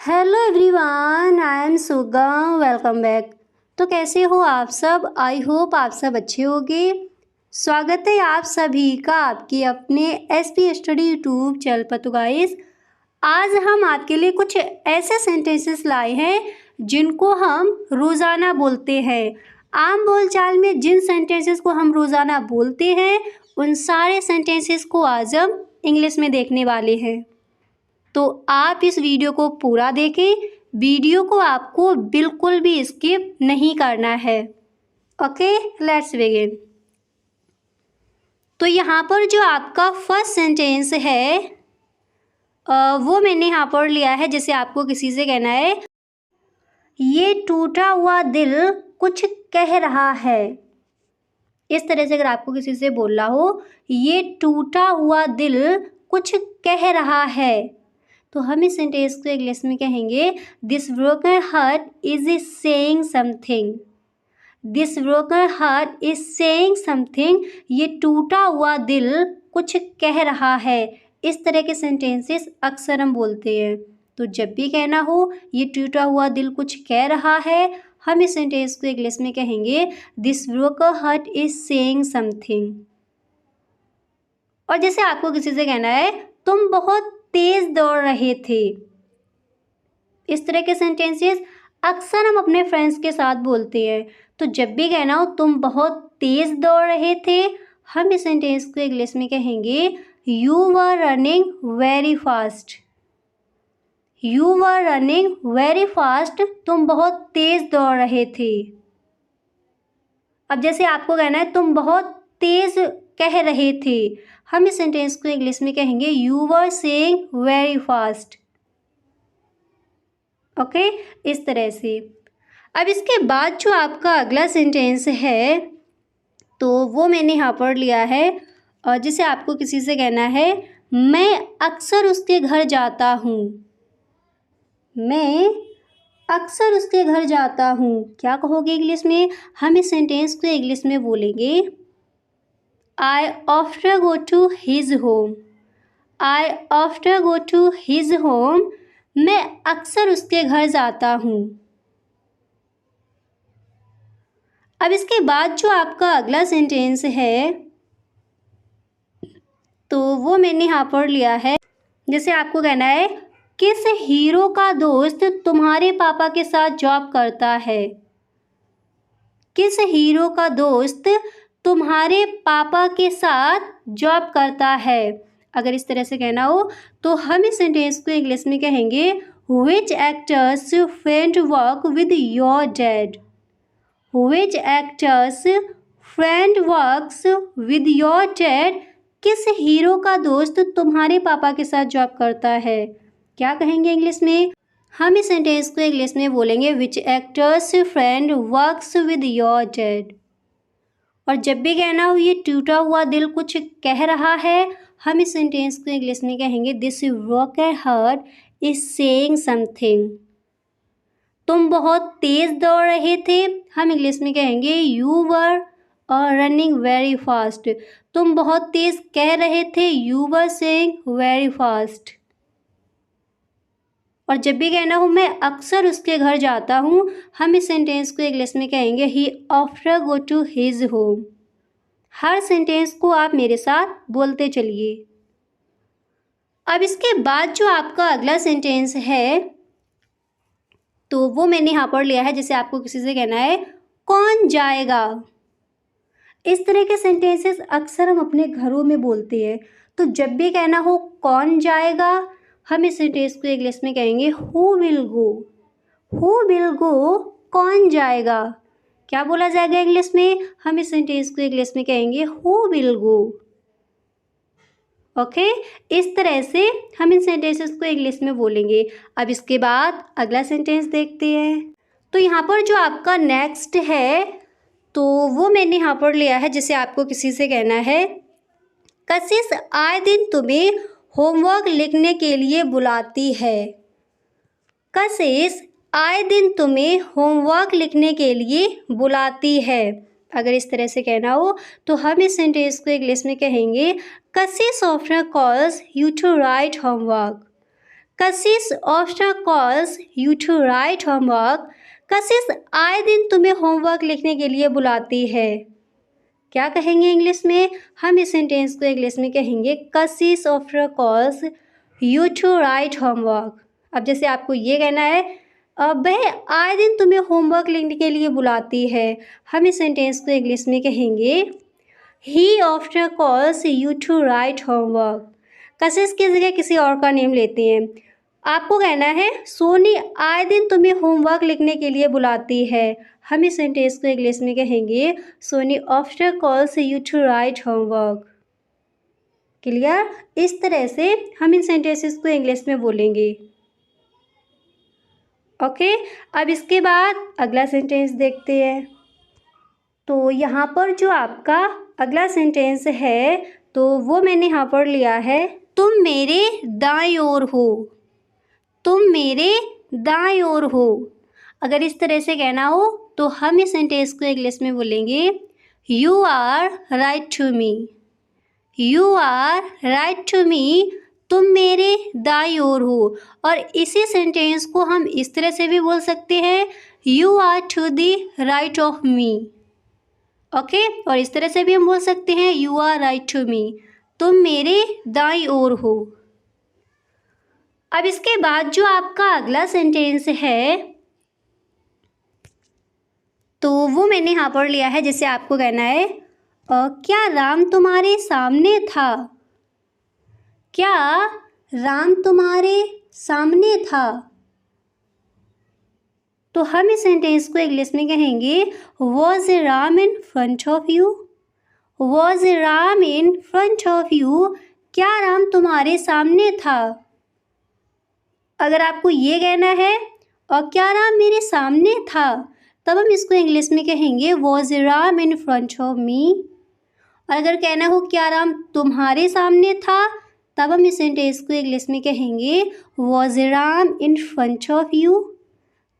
Hello everyone, I am Suga. Welcome back. तो कैसे हो आप सब? आई होप आप सब अच्छे होंगे। स्वागत है आप सभी का आपके अपने एसपी स्टडी यूट्यूब चैनल पर। तो गाइस, आज हम आपके लिए कुछ ऐसे सेंटेंसेस लाए हैं जिनको हम रोज़ाना बोलते हैं। आम बोलचाल में जिन सेंटेंसेस को हम रोज़ाना बोलते हैं उन सारे सेंटेंसेस को आज हम इंग्लिश में देखने वाले हैं। तो आप इस वीडियो को पूरा देखें। वीडियो को आपको बिल्कुल भी स्किप नहीं करना है। Okay, let's begin. तो यहाँ पर जो आपका फर्स्ट सेंटेंस है वो मैंने यहाँ पर लिया है। जैसे आपको किसी से कहना है, ये टूटा हुआ दिल कुछ कह रहा है। इस तरह से अगर आपको किसी से बोलना हो, ये टूटा हुआ दिल कुछ कह रहा है, तो हम इस सेंटेंस को इंग्लिश में कहेंगे, this broken heart is saying something. This broken heart is saying something. ये टूटा हुआ दिल कुछ कह रहा है। इस तरह के सेंटेंसेस अक्सर हम बोलते हैं। तो जब भी कहना हो ये टूटा हुआ दिल कुछ कह रहा है, हम इस सेंटेंस को इंग्लिश में कहेंगे, this broken heart is saying something. और जैसे आपको किसी से कहना है, तुम बहुत तेज दौड़ रहे थे। इस तरह के सेंटेंसेस अक्सर हम अपने फ्रेंड्स के साथ बोलते हैं। तो जब भी कहना हो तुम बहुत तेज दौड़ रहे थे, हम इस सेंटेंस को इंग्लिश में कहेंगे, you were running very fast. You were running very fast. तुम बहुत तेज दौड़ रहे थे। अब जैसे आपको कहना है तुम बहुत तेज कह रहे थे, हम इस सेंटेंस को इंग्लिश में कहेंगे, you were saying very fast. Okay, इस तरह से। अब इसके बाद जो आपका अगला सेंटेंस है तो वो मैंने यहाँ पर लिया है। और जिसे आपको किसी से कहना है, मैं अक्सर उसके घर जाता हूँ। मैं अक्सर उसके घर जाता हूँ। क्या कहोगे इंग्लिश में? हम इस सेंटेंस को इंग्लिश में बोलेंगे, I often go to his home. I often go to his home. मैं अक्सर उसके घर जाता हूँ। अब इसके बाद जो आपका अगला सेंटेंस है तो वो मैंने यहाँ पर लिया है। जैसे आपको कहना है, किस हीरो का दोस्त तुम्हारे पापा के साथ जॉब करता है। किस हीरो का दोस्त तुम्हारे पापा के साथ जॉब करता है। अगर इस तरह से कहना हो तो हम इस सेंटेंस को इंग्लिश में कहेंगे, which actors friend work with your dad. Which actors friend works with your dad. किस हीरो का दोस्त तुम्हारे पापा के साथ जॉब करता है। क्या कहेंगे इंग्लिश में? हम इस सेंटेंस को इंग्लिश में बोलेंगे, which actors friend works with your dad. और जब भी कहना हो ये टूटा हुआ दिल कुछ कह रहा है, हम इस सेंटेंस को इंग्लिश में कहेंगे, this broken heart is saying something. तुम बहुत तेज दौड़ रहे थे, हम इंग्लिश में कहेंगे, you were running very fast. तुम बहुत तेज कह रहे थे, you were saying very fast. और जब भी कहना हो मैं अक्सर उसके घर जाता हूँ, हम इस सेंटेंस को इंग्लिश में कहेंगे, he after go to his home. हर सेंटेंस को आप मेरे साथ बोलते चलिए। अब इसके बाद जो आपका अगला सेंटेंस है तो वो मैंने यहाँ पर लिया है। जैसे आपको किसी से कहना है, कौन जाएगा। इस तरह के सेंटेंसेस अक्सर हम अपने घरों में बोलते हैं। तो जब भी कहना हो कौन जाएगा, हम इस सेंटेंस को इंग्लिश में कहेंगे, who will go. Who will go, कौन जाएगा। क्या बोला जाएगा इंग्लिश में? हम इस सेंटेंस को इंग्लिश में कहेंगे, हु विल गो। ओके, इस तरह से हम इन सेंटेंसेस को इंग्लिश में बोलेंगे। अब इसके बाद अगला सेंटेंस देखते हैं। तो यहाँ पर जो आपका नेक्स्ट है तो वो मैंने यहाँ पर लिया है। जैसे आपको किसी से कहना है, कशिश आए दिन तुम्हें होमवर्क लिखने के लिए बुलाती है। कशिश आए दिन तुम्हें होमवर्क लिखने के लिए बुलाती है। अगर इस तरह से कहना हो तो हम इस सेंटेंस को इंग्लिश में कहेंगे, Kashish often calls you to write homework. Kashish after calls you to write homework. Kashish आए दिन तुम्हें होमवर्क लिखने के लिए बुलाती है। क्या कहेंगे इंग्लिश में? हम इस सेंटेंस को इंग्लिश में कहेंगे Kashish after calls you to write homework. अब जैसे आपको ये कहना है वह आए दिन तुम्हें होमवर्क लिखने के लिए बुलाती है, हम इस सेंटेंस को इंग्लिश में कहेंगे he after calls you to write homework. Kashish की जगह किसी और का नेम लेते हैं। आपको कहना है सोनी आए दिन तुम्हें होमवर्क लिखने के लिए बुलाती है, हम इस सेंटेंस को इंग्लिश में कहेंगे Soni after calls you to write homework. Clear? इस तरह से हम इन सेंटेंसेस को इंग्लिश में बोलेंगे। ओके, अब इसके बाद अगला सेंटेंस देखते हैं। तो यहाँ पर जो आपका अगला सेंटेंस है तो वो मैंने यहाँ पर लिया है, तुम मेरे दाईं ओर हो। तुम मेरे दाईं ओर हो। अगर इस तरह से कहना हो तो हम इस सेंटेंस को इंग्लिश में बोलेंगे you are right to me. You are right to me. तुम मेरे दाईं ओर हो। और इसी सेंटेंस को हम इस तरह से भी बोल सकते हैं you are to the right of me. Okay, और इस तरह से भी हम बोल सकते हैं you are right to me. तुम मेरे दाईं ओर हो। अब इसके बाद जो आपका अगला सेंटेंस है तो वो मैंने यहाँ पर लिया है, जैसे आपको कहना है क्या राम तुम्हारे सामने था। क्या राम तुम्हारे सामने था। तो हम इस सेंटेंस को इंग्लिश में कहेंगे was Ram in front of you. Was Ram in front of you. क्या राम तुम्हारे सामने था। अगर आपको ये कहना है और क्या राम मेरे सामने था, तब हम इसको इंग्लिश में कहेंगे was Ram in front of me. और अगर कहना हो क्या राम तुम्हारे सामने था, तब हम इस सेंटेंस को इंग्लिश में कहेंगे was Ram in front of you.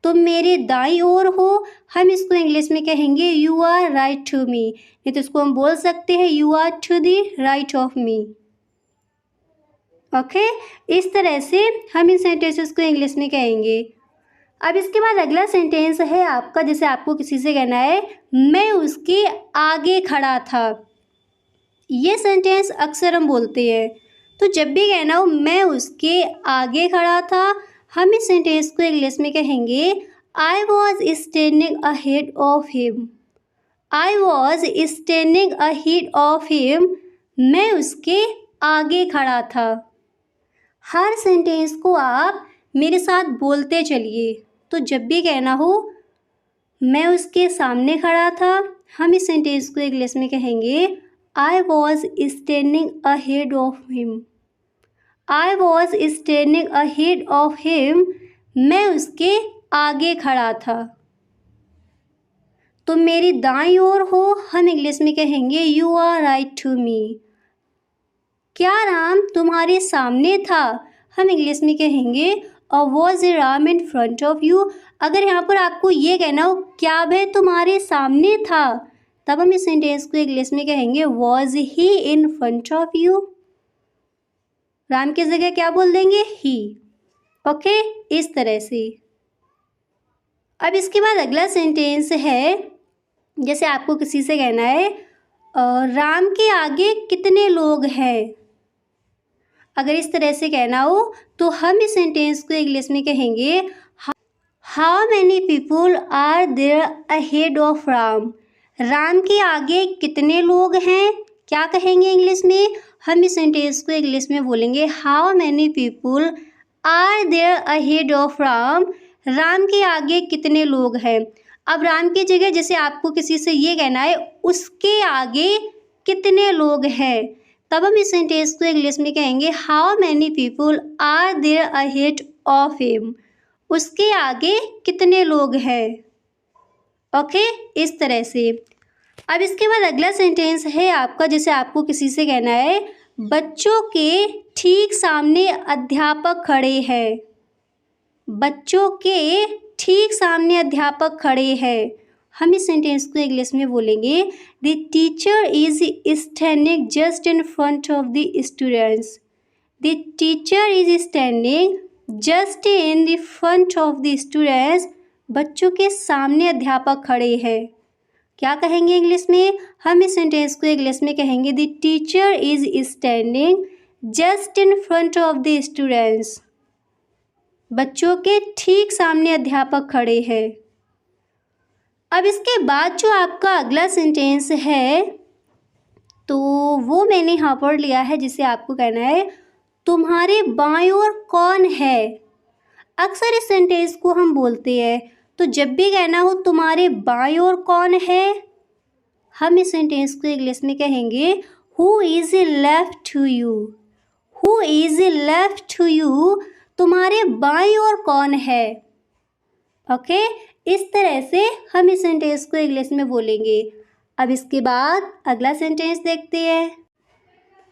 तुम मेरे दाईं ओर हो, हम इसको इंग्लिश में कहेंगे you are right to me. नहीं तो इसको हम बोल सकते हैं you are to the right of me. Okay, इस तरह से हम इन सेंटेंसेस को इंग्लिश में कहेंगे। अब इसके बाद अगला सेंटेंस है आपका, जैसे आपको किसी से कहना है मैं उसके आगे खड़ा था। ये सेंटेंस अक्सर हम बोलते हैं। तो जब भी कहना हो मैं उसके आगे खड़ा था, हम इस सेंटेंस को इंग्लिश में कहेंगे I was standing ahead of him. I was standing ahead of him. मैं उसके आगे खड़ा था। हर सेंटेंस को आप मेरे साथ बोलते चलिए। तो जब भी कहना हो मैं उसके सामने खड़ा था, हम इस सेंटेंस को इंग्लिश में कहेंगे I was standing ahead of him. I was standing ahead of him. मैं उसके आगे खड़ा था। तुम मेरी दाईं ओर हो, हम इंग्लिश में कहेंगे you are right to me. क्या राम तुम्हारे सामने था, हम इंग्लिश में कहेंगे was Ram in front of you. अगर यहाँ पर आपको ये कहना हो क्या वह तुम्हारे सामने था, तब हम इस सेंटेंस को इंग्लिश में कहेंगे was he in front of you. Ram की जगह क्या बोल देंगे ही। ओके, इस तरह से। अब इसके बाद अगला सेंटेंस है, जैसे आपको किसी से कहना है राम के आगे कितने लोग हैं। अगर इस तरह से कहना हो तो हम इस सेंटेंस को इंग्लिश में कहेंगे how many people are there ahead of Ram. Ram के आगे कितने लोग हैं, क्या कहेंगे इंग्लिश में? हम इस सेंटेंस को इंग्लिश में बोलेंगे how many people are there ahead of Ram. Ram के आगे कितने लोग हैं। अब राम की जगह जैसे आपको किसी से ये कहना है उसके आगे कितने लोग हैं, तब हम इस सेंटेंस को इंग्लिश में कहेंगे how many people are there ahead of him. उसके आगे कितने लोग हैं। ओके, इस तरह से। अब इसके बाद अगला सेंटेंस है आपका, जैसे आपको किसी से कहना है बच्चों के ठीक सामने अध्यापक खड़े हैं। बच्चों के ठीक सामने अध्यापक खड़े हैं, हम इस सेंटेंस को इंग्लिश में बोलेंगे the teacher is standing just in front of the students. The teacher is standing just in the front of the students, बच्चों के सामने अध्यापक खड़े हैं। क्या कहेंगे इंग्लिश में? हम इस सेंटेंस को इंग्लिश में कहेंगे the teacher is standing just in front of the students. बच्चों के ठीक सामने अध्यापक खड़े हैं। अब इसके बाद जो आपका अगला सेंटेंस है तो वो मैंने यहाँ पर लिया है, जिसे आपको कहना है तुम्हारे बाईं ओर कौन है। अक्सर इस सेंटेंस को हम बोलते हैं, तो जब भी कहना हो तुम्हारे बाईं ओर कौन है, हम इस सेंटेंस को इंग्लिश में कहेंगे who is left to you. Who is left to you, तुम्हारे बाईं ओर कौन है। ओके, इस तरह से हम इस सेंटेंस को इंग्लिश में बोलेंगे। अब इसके बाद अगला सेंटेंस देखते हैं।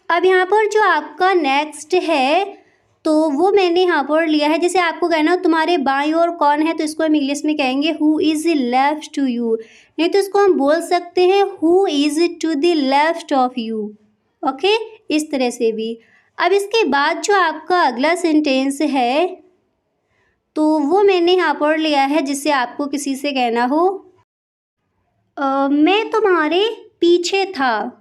अब यहाँ पर जो आपका नेक्स्ट है तो वो मैंने यहाँ पर लिया है, जैसे आपको कहना हो तुम्हारे बाईं ओर कौन है, तो इसको हम इंग्लिश में कहेंगे who is left to you. नहीं तो इसको हम बोल सकते हैं who is to the left of you. Okay, इस तरह से भी। अब इसके बाद जो आपका अगला सेंटेंस है तो वो मैंने यहाँ पर लिया है, जिससे आपको किसी से कहना हो मैं तुम्हारे पीछे था।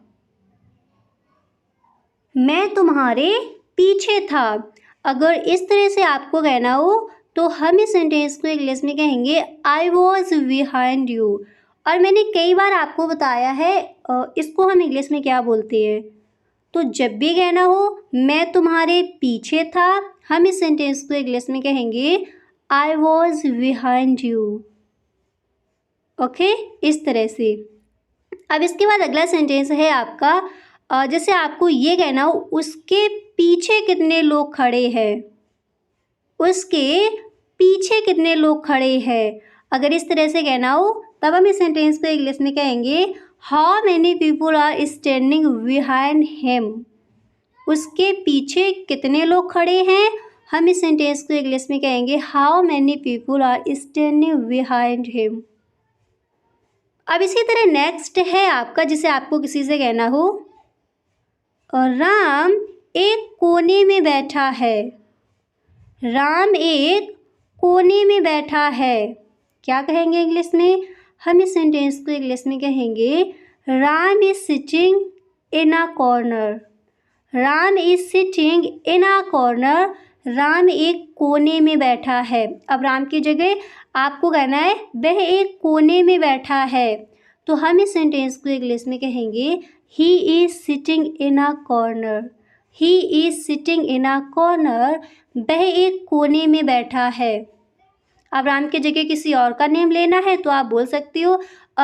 मैं तुम्हारे पीछे था। अगर इस तरह से आपको कहना हो तो हम इस सेंटेंस को इंग्लिश में कहेंगे आई वॉज बिहाइंड यू। और मैंने कई बार आपको बताया है इसको हम इंग्लिश में क्या बोलते हैं। तो जब भी कहना हो मैं तुम्हारे पीछे था, हम इस सेंटेंस को इंग्लिश में कहेंगे I was behind you. Okay, इस तरह से। अब इसके बाद अगला सेंटेंस है आपका जैसे आपको ये कहना हो उसके पीछे कितने लोग खड़े हैं। उसके पीछे कितने लोग खड़े हैं। अगर इस तरह से कहना हो तब हम इस सेंटेंस को इंग्लिश में कहेंगे how many people are standing behind him. उसके पीछे कितने लोग खड़े हैं, हम इस सेंटेंस को इंग्लिश में कहेंगे how many people are standing behind him. अब इसी तरह नेक्स्ट है आपका, जिसे आपको किसी से कहना हो राम एक कोने में बैठा है। राम एक कोने में बैठा है। क्या कहेंगे इंग्लिश में? हम इस सेंटेंस को इंग्लिश में कहेंगे Ram is sitting in a corner. Ram is sitting in a corner. Ram एक कोने में बैठा है। अब राम की जगह आपको कहना है वह एक कोने में बैठा है, तो हम इस सेंटेंस को इंग्लिश में कहेंगे he is sitting in a corner. He is sitting in a corner. वह एक कोने में बैठा है। अब राम की जगह किसी और का नेम लेना है तो आप बोल सकते हो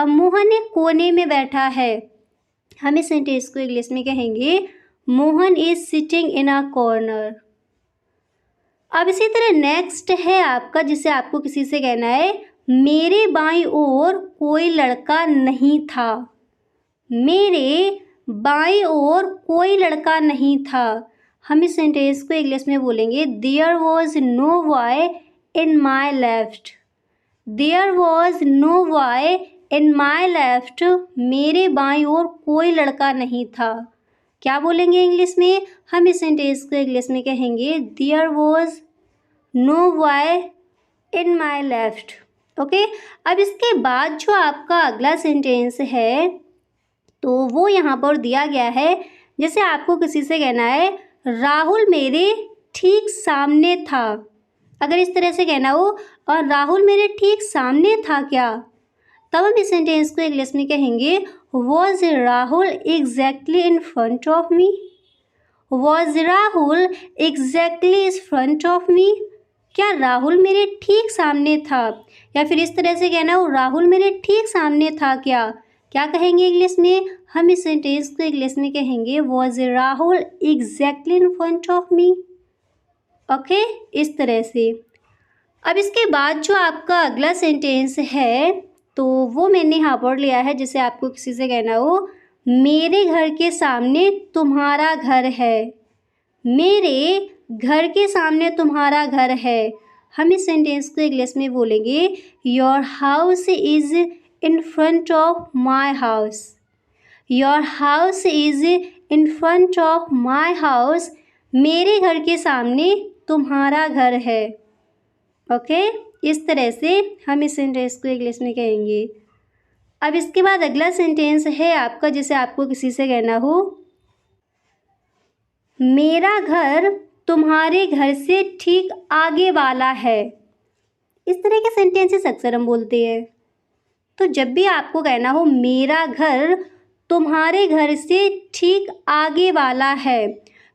मोहन एक कोने में बैठा है। हम इस सेंटेंस को इंग्लिश में कहेंगे Mohan is sitting in a corner. अब इसी तरह नेक्स्ट है आपका, जिसे आपको किसी से कहना है मेरे बाईं ओर कोई लड़का नहीं था। मेरे बाईं ओर कोई लड़का नहीं था। हम इस सेंटेंस को इंग्लिश में बोलेंगे there was no boy in my left. There was no boy in my left. मेरे बाईं ओर कोई लड़का नहीं था। क्या बोलेंगे इंग्लिश में? हम इस सेंटेंस को इंग्लिश में कहेंगे there was no boy in my left. Okay, अब इसके बाद जो आपका अगला सेंटेंस है तो वो यहाँ पर दिया गया है, जैसे आपको किसी से कहना है राहुल मेरे ठीक सामने था। अगर इस तरह से कहना हो और राहुल मेरे ठीक सामने था क्या, तब हम इस सेंटेंस को इंग्लिश में कहेंगे was Rahul exactly in front of me. Was Rahul exactly is front of me. क्या राहुल मेरे ठीक सामने था। या फिर इस तरह से कहना हो राहुल मेरे ठीक सामने था क्या। क्या कहेंगे इंग्लिश में? हम इस सेंटेंस को इंग्लिश में कहेंगे was Rahul exactly in front of me. Okay, इस तरह से। अब इसके बाद जो आपका अगला सेंटेंस है तो वो मैंने यहाँ पर लिया है, जिसे आपको किसी से कहना हो मेरे घर के सामने तुम्हारा घर है। मेरे घर के सामने तुम्हारा घर है। हम इस सेंटेंस को इंग्लिश में बोलेंगे your house is in front of my house. Your house is in front of my house. मेरे घर के सामने तुम्हारा घर है। ओके, इस तरह से हम इस सेंटेंस को इंग्लिश में कहेंगे। अब इसके बाद अगला सेंटेंस है आपका, जिसे आपको किसी से कहना हो, मेरा घर तुम्हारे घर से ठीक आगे वाला है। इस तरह के सेंटेंसेस अक्सर हम बोलते हैं। तो जब भी आपको कहना हो मेरा घर तुम्हारे घर से ठीक आगे वाला है,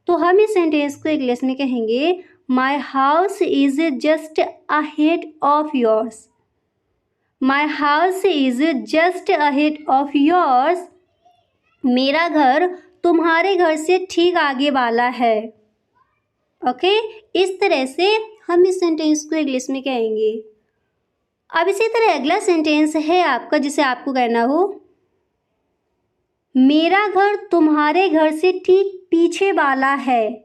तो हम इस सेंटेंस को इंग्लिश में कहेंगे my house is just ahead of yours. My house is just ahead of yours. मेरा घर तुम्हारे घर से ठीक आगे वाला है। ओके, इस तरह से हम इस सेंटेंस को इंग्लिश में कहेंगे। अब इसी तरह अगला सेंटेंस है आपका, जिसे आपको कहना हो मेरा घर तुम्हारे घर से ठीक पीछे वाला है।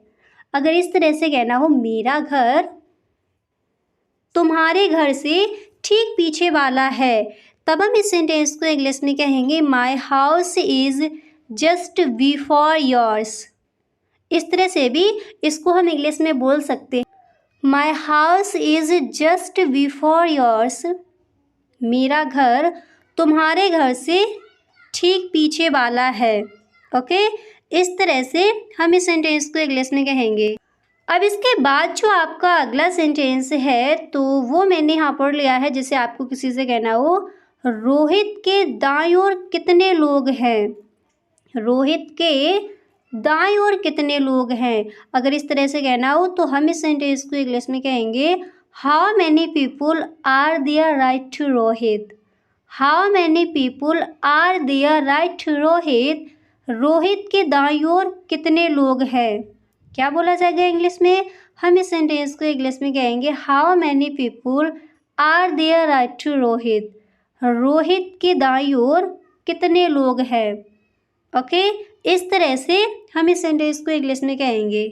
अगर इस तरह से कहना हो मेरा घर तुम्हारे घर से ठीक पीछे वाला है, तब हम इस सेंटेंस को इंग्लिश में कहेंगे my house is just before yours. इस तरह से भी इसको हम इंग्लिश में बोल सकते हैं, my house is just before yours. मेरा घर तुम्हारे घर से ठीक पीछे वाला है। ओके, इस तरह से हम इस सेंटेंस को इंग्लिश में कहेंगे। अब इसके बाद जो आपका अगला सेंटेंस है, तो वो मैंने यहाँ पर लिया है, जिसे आपको किसी से कहना हो रोहित के दाईं ओर कितने लोग हैं। रोहित के दाईं ओर कितने लोग हैं। अगर इस तरह से कहना हो तो हम इस सेंटेंस को इंग्लिश में कहेंगे how many people are there right to Rohit. How many people are there right to Rohit. Rohit के दाईं ओर कितने लोग हैं। क्या बोला जाएगा इंग्लिश में? हम इस सेंटेंस को इंग्लिश में कहेंगे how many people are there right to Rohit. Rohit के दाईं ओर कितने लोग हैं। ओके, इस तरह से हम इस सेंटेंस को इंग्लिश में कहेंगे।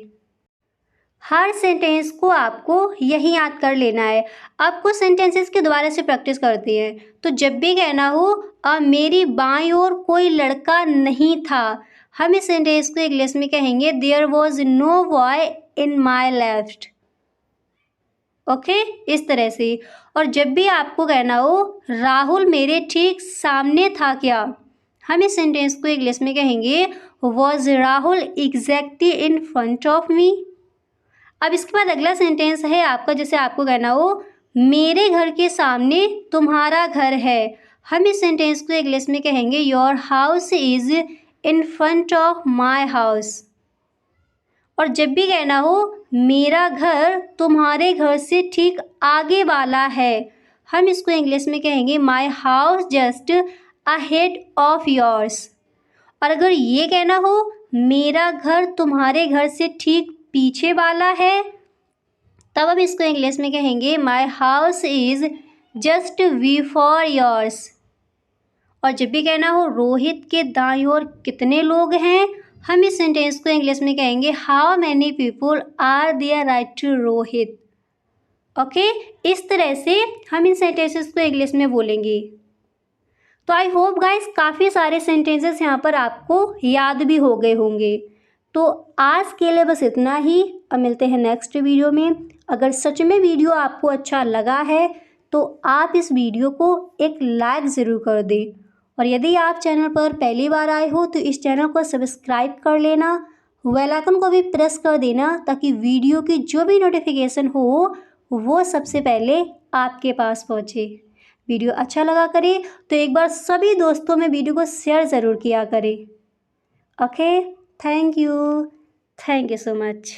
हर सेंटेंस को आपको यही याद कर लेना है। अब कुछ सेंटेंसेस के दोबारा से प्रैक्टिस करते हैं। तो जब भी कहना हो मेरी बाईं ओर कोई लड़का नहीं था, हम इस सेंटेंस को इंग्लिश में कहेंगे there was no boy in my left. Okay, इस तरह से। और जब भी आपको कहना हो राहुल मेरे ठीक सामने था क्या, हम इस सेंटेंस को इंग्लिश में कहेंगे was Rahul exactly in front of me. अब इसके बाद अगला सेंटेंस है आपका, जिसे आपको कहना हो मेरे घर के सामने तुम्हारा घर है। हम इस सेंटेंस को इंग्लिश में कहेंगे your house is in front of my house. और जब भी कहना हो मेरा घर तुम्हारे घर से ठीक आगे वाला है, हम इसको इंग्लिश में कहेंगे my house just ahead of yours. और अगर ये कहना हो मेरा घर तुम्हारे घर से ठीक पीछे वाला है, तब हम इसको इंग्लिश में कहेंगे my house is just before yours. और जब भी कहना हो रोहित के दाईं ओर कितने लोग हैं, हम इस सेंटेंस को इंग्लिश में कहेंगे how many people are there right to Rohit. Okay, इस तरह से हम इन सेंटेंसेस को इंग्लिश में बोलेंगे। तो आई होप गाइस काफ़ी सारे सेंटेंसेस यहाँ पर आपको याद भी हो गए होंगे। तो आज के लिए बस इतना ही। अब मिलते हैं नेक्स्ट वीडियो में। अगर सच में वीडियो आपको अच्छा लगा है तो आप इस वीडियो को एक लाइक ज़रूर कर दें। और यदि आप चैनल पर पहली बार आए हो तो इस चैनल को सब्सक्राइब कर लेना, बेल आइकन को भी प्रेस कर देना, ताकि वीडियो की जो भी नोटिफिकेशन हो वो सबसे पहले आपके पास पहुँचे। वीडियो अच्छा लगा करे तो एक बार सभी दोस्तों में वीडियो को शेयर ज़रूर किया करें। Okay, thank you so much.